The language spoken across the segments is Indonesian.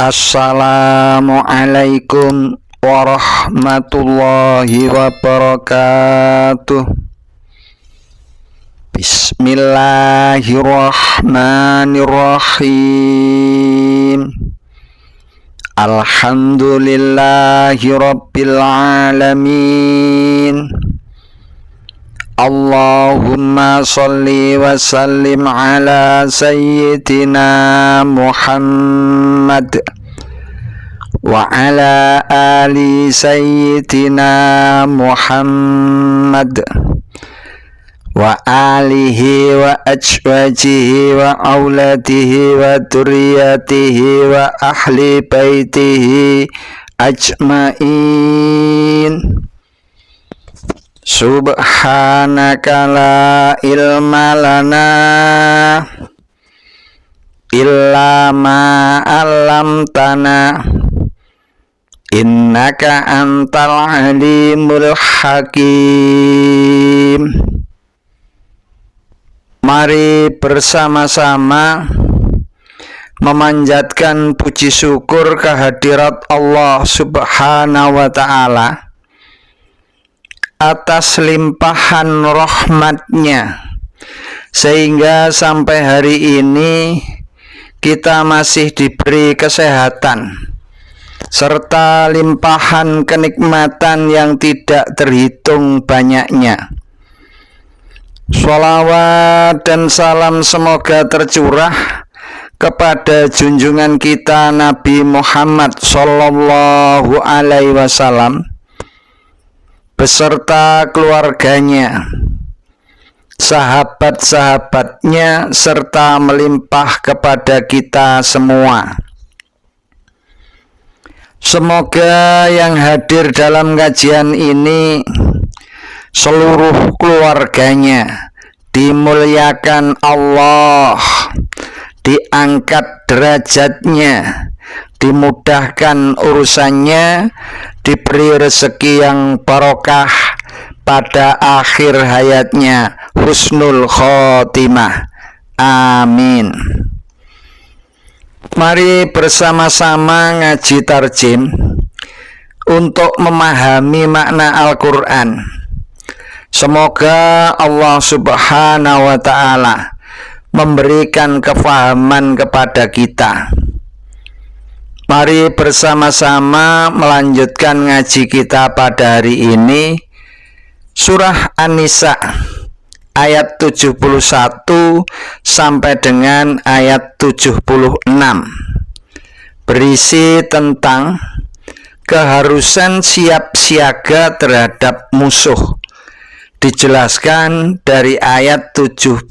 Assalamualaikum warahmatullahi wabarakatuh. Bismillahirrahmanirrahim. Alhamdulillahi rabbil alamin. Allahumma salli wa sallim ala sayyidina Muhammad wa ala ali sayyidina Muhammad wa alihi wa azwajihi wa auladihi wa dzurriyyatihi wa ahli baitihi ajmain. Subhanaka la ilma lana illa ma 'allamtana innaka antal alimul hakim. Mari bersama-sama memanjatkan puji syukur kehadirat Allah Subhanahu wa ta'ala atas limpahan rahmat-Nya, sehingga sampai hari ini kita masih diberi kesehatan serta limpahan kenikmatan yang tidak terhitung banyaknya. Sholawat dan salam semoga tercurah kepada junjungan kita Nabi Muhammad Sallallahu Alaihi Wasallam beserta keluarganya, sahabat-sahabatnya, serta melimpah kepada kita semua. Semoga yang hadir dalam kajian ini seluruh keluarganya dimuliakan Allah, diangkat derajatnya, dimudahkan urusannya, diberi rezeki yang barokah pada akhir hayatnya, husnul khotimah. Amin. Mari bersama-sama ngaji tarjim untuk memahami makna Al-Quran. Semoga Allah Subhanahu wa ta'ala memberikan kefahaman kepada kita. Mari bersama-sama melanjutkan ngaji kita pada hari ini, surah An-Nisa ayat 71 sampai dengan ayat 76, berisi tentang keharusan siap siaga terhadap musuh. Dijelaskan dari ayat 71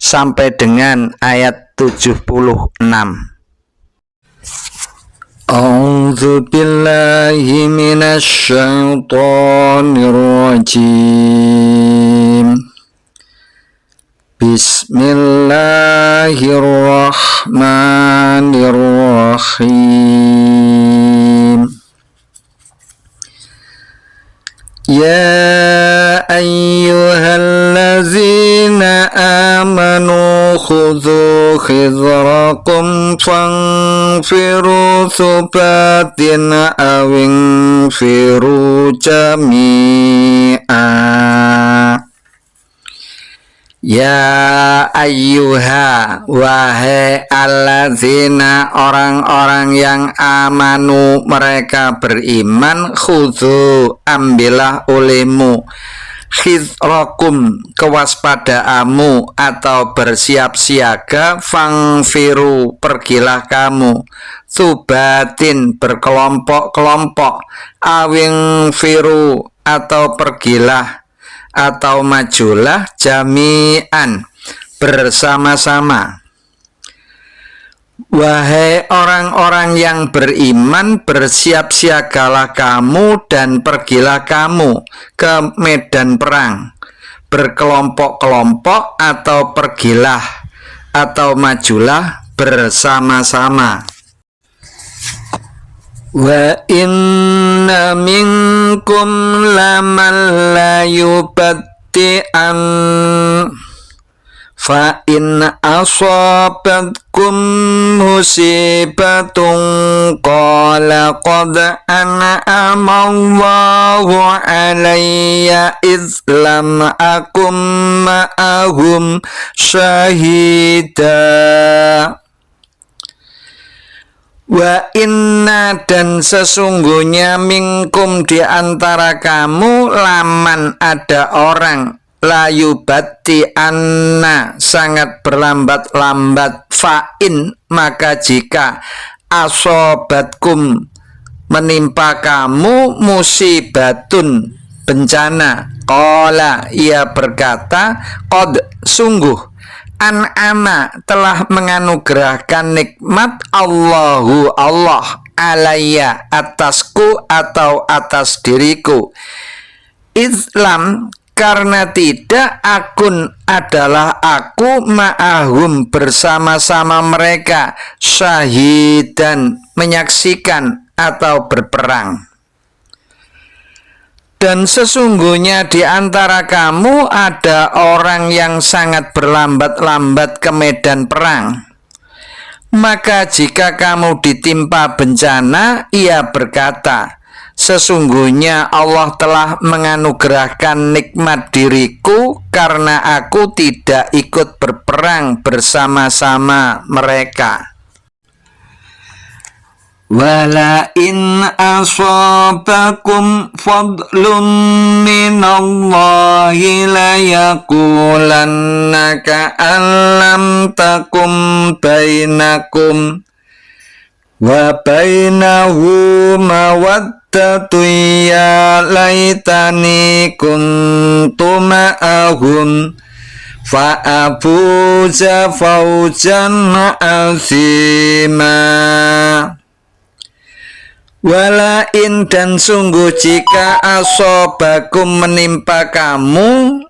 sampai dengan ayat 76. A'udzu billahi minasy syaithanir rajim. Bismillahirrahmanirrahim. Ya ayyuhallazina amanu khudhu khidrakum fanfiru thubatin awinfiru jami'a. Ya ayyuha, wahai allazina, orang-orang yang amanu, mereka beriman, khudhu, ambillah olehmu, khidrakum, kewaspadaanmu atau bersiap siaga, fangfiru, pergilah kamu, thubatin, berkelompok-kelompok, awingfiru, atau pergilah atau majulah, jami'an, bersama-sama. Wahai orang-orang yang beriman, bersiap siagalah kamu dan pergilah kamu ke medan perang, berkelompok-kelompok atau pergilah atau majulah bersama-sama. Wa inna minkum laman la yubaddi'an Fa in asabatkum musibatun qala qad an'ama Allahu alayya iz lam akum ma'ahum syahida. Wa inna, dan sesungguhnya, minkum, di antara kamu, laman, ada orang, layubati anna, sangat berlambat-lambat, fa'in, maka jika asobatkum, menimpa kamu, musibatun, bencana, qala, ia berkata, qad, sungguh, an'ama, telah menganugerahkan nikmat Allahu, Allah, alayya, atasku atau atas diriku, Islam, karena tidak akun, adalah aku, ma'ahum, bersama-sama mereka, syahidan, menyaksikan atau berperang. Dan sesungguhnya di antara kamu ada orang yang sangat berlambat-lambat ke medan perang. Maka jika kamu ditimpa bencana, ia berkata, sesungguhnya Allah telah menganugerahkan nikmat diriku karena aku tidak ikut berperang bersama-sama mereka. Wala in asabakum fadlum minallahi layaqulanna ka'an lam takum bainakum wa bainahu mawaddatu ya laitani kuntu ma'ahum fa'afuza fawjan azima. Walain, dan sungguh jika asobakum, menimpa kamu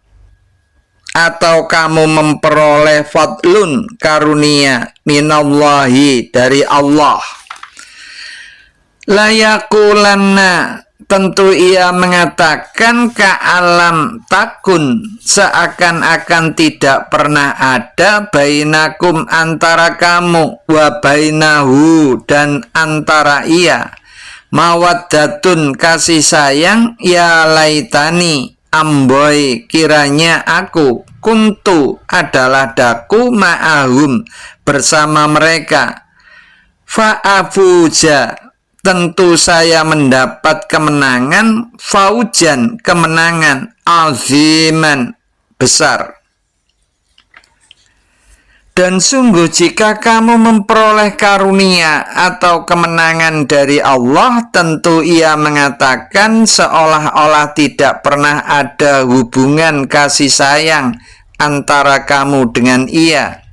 atau kamu memperoleh fadlun, karunia, minallahi, dari Allah, layakulanna, tentu ia mengatakan, ka'alam takun, seakan-akan tidak pernah ada, bainakum, antara kamu, wa bainahu, dan antara ia, mawaddatun, kasih sayang, ya laitani, amboi, kiranya aku, kuntu, adalah daku, ma'ahum, bersama mereka, fa'afuja, tentu saya mendapat kemenangan, faujan, kemenangan, aziman, besar. Dan sungguh jika kamu memperoleh karunia atau kemenangan dari Allah, tentu ia mengatakan seolah-olah tidak pernah ada hubungan kasih sayang antara kamu dengan ia.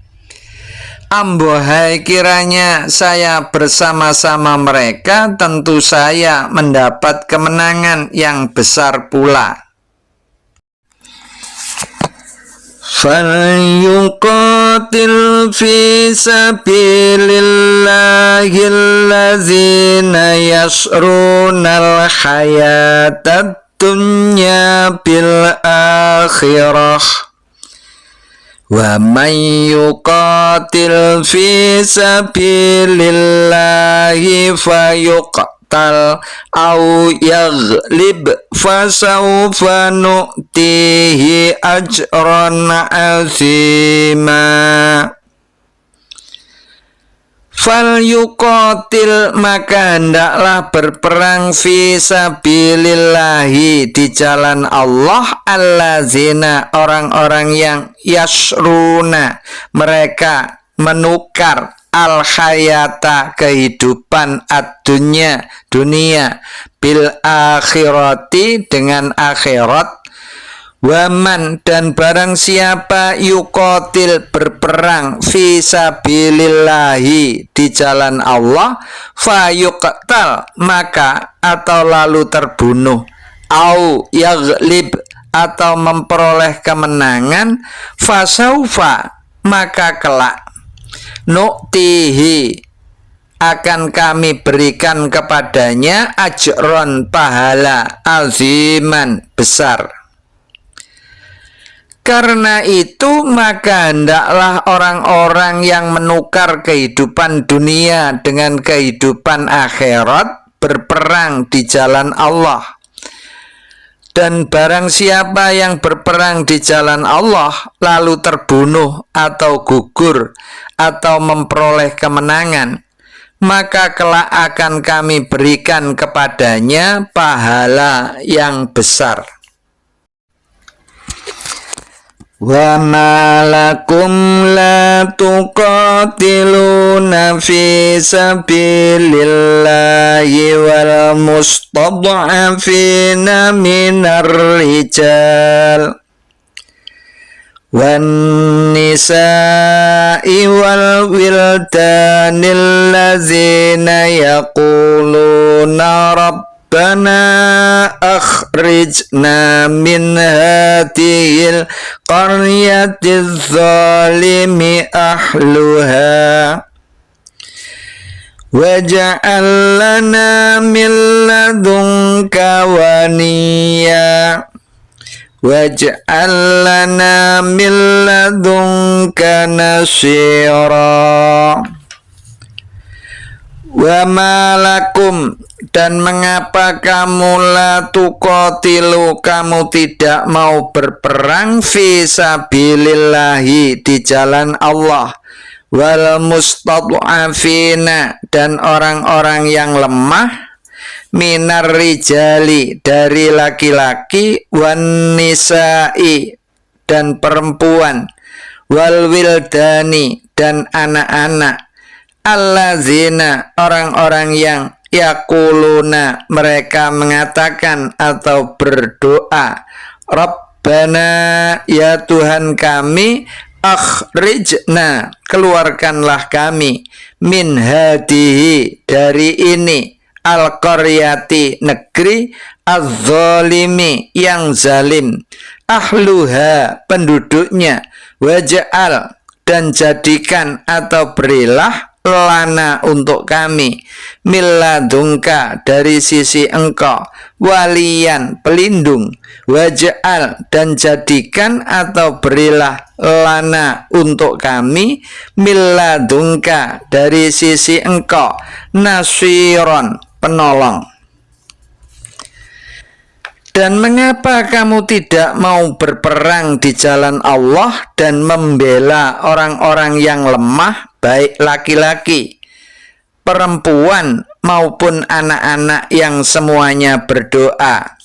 Ambohai, kiranya saya bersama-sama mereka, tentu saya mendapat kemenangan yang besar pula. Falyuqatil fi sabilillahi allazina yasrunal hayatad dunya bil akhirah wa man yuqatil fi sabilillahi fayuqtal au yaghlib fasawfa nu'tihi ajran azima. Fal yuqatil, maka hendaklah berperang, fi sabilillahi, di jalan Allah, allazina, orang-orang yang yasruna, mereka menukar, al hayata, kehidupan, ad-dunya, dunia, bil akhirati, dengan akhirat. Waman, dan barang siapa yuqatil, berperang, fi sabilillahi, di jalan Allah, fayuqtal, maka atau lalu terbunuh, au yaghlib, atau memperoleh kemenangan, fasaufa, maka kelak, nu'tihi, akan kami berikan kepadanya, ajron, pahala, aziman, besar. Karena itu maka hendaklah orang-orang yang menukar kehidupan dunia dengan kehidupan akhirat berperang di jalan Allah. Dan barang siapa yang berperang di jalan Allah lalu terbunuh atau gugur atau memperoleh kemenangan, maka kelak akan kami berikan kepadanya pahala yang besar. Wa ma lakum la tuqatiluna fi sabilillahi wal mustad'afina minar rijal wan nisa'i wal wildanil ladzina yaquluna Rabbana akhrijna min hadhil qaryatiz zalimi ahluha waj'al lana min ladunka waliya waj'al lana min ladunka nasira. Wa malakum, dan mengapa kamu la tuqatilu, kamu tidak mau berperang fi sabilillahi, di jalan Allah, wal mustad'afina, dan orang-orang yang lemah, minar rijali, dari laki-laki, wan nisa'i, dan perempuan, wal wildani, dan anak-anak, allazina, orang-orang yang yaquluna, mereka mengatakan atau berdoa, Rabbana, ya Tuhan kami, akhrijna, keluarkanlah kami, min hadihi, dari ini, al-qaryati, negeri, az-zalimi, yang zalim, ahluha, penduduknya, waj'al, dan jadikan atau berilah lana, untuk kami, milladungka, dari sisi engkau, walian, pelindung, waj'al, dan jadikan atau berilah lana, untuk kami, milladungka, dari sisi engkau, nasiron, penolong. Dan mengapa kamu tidak mau berperang di jalan Allah dan membela orang-orang yang lemah, baik laki-laki, perempuan, maupun anak-anak yang semuanya berdoa,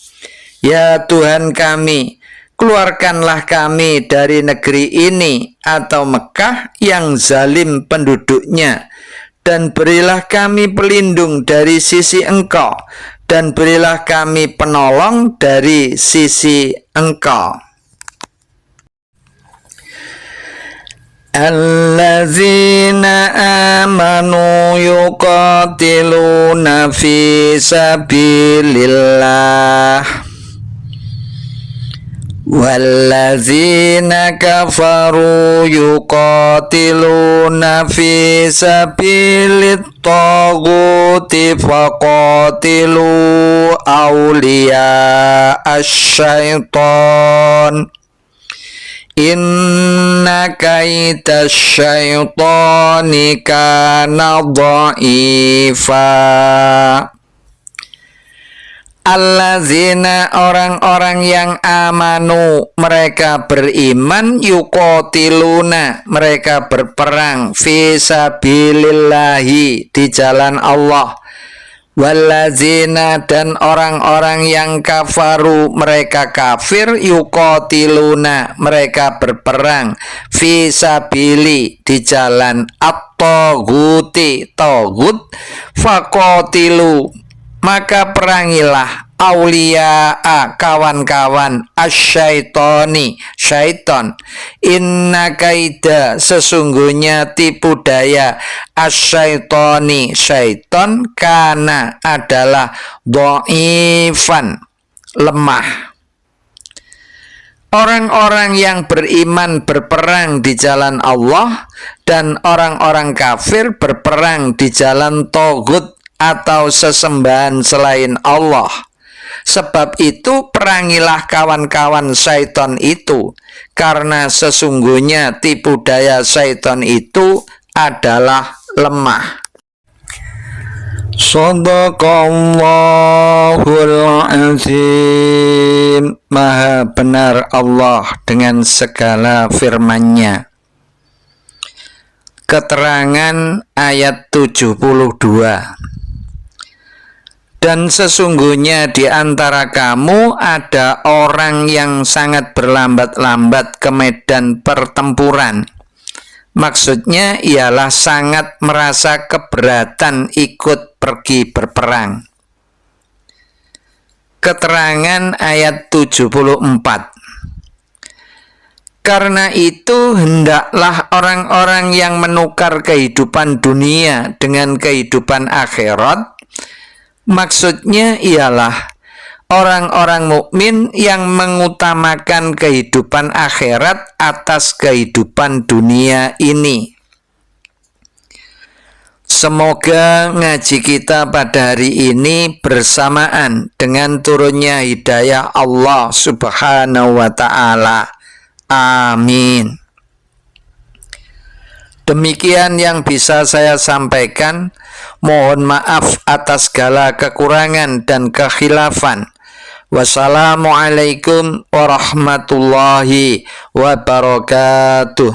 ya Tuhan kami, keluarkanlah kami dari negeri ini atau Mekah yang zalim penduduknya, dan berilah kami pelindung dari sisi engkau, dan berilah kami penolong dari sisi engkau. Allazina amanu yuqatiluna fi sabilillah wallazina kafaru yuqatiluna fi sabilit taghuti faqatilu awliya asyaiton inna kaita syaitani kana dha'ifa. Allazina, orang-orang yang amanu, mereka beriman, yuqatiluna, mereka berperang, fi sabilillahi, di jalan Allah, wallazina, dan orang-orang yang kafaru, mereka kafir, yuqatiluna, mereka berperang, fi sabili, di jalan at-taghuti, taghut, faqatilu, maka perangilah, auliya'a, kawan-kawan, asyaitoni, syaiton, inna kaida, sesungguhnya tipu daya, asyaitoni, syaiton, kana, adalah dhaifan, lemah. Orang-orang yang beriman berperang di jalan Allah, dan orang-orang kafir berperang di jalan taghut, atau sesembahan selain Allah. Sebab itu perangilah kawan-kawan syaitan itu, karena sesungguhnya tipu daya syaitan itu adalah lemah. Shadaqallahul azim. Maha benar Allah dengan segala firman-Nya. Keterangan ayat 72. Dan sesungguhnya di antara kamu ada orang yang sangat berlambat-lambat ke medan pertempuran. Maksudnya ialah sangat merasa keberatan ikut pergi berperang. Keterangan ayat 74. Karena itu hendaklah orang-orang yang menukar kehidupan dunia dengan kehidupan akhirat, maksudnya ialah orang-orang mukmin yang mengutamakan kehidupan akhirat atas kehidupan dunia ini. Semoga ngaji kita pada hari ini bersamaan dengan turunnya hidayah Allah Subhanahu wa ta'ala. Amin. Demikian yang bisa saya sampaikan. Mohon maaf atas segala kekurangan dan kekhilafan. Wassalamualaikum warahmatullahi wabarakatuh.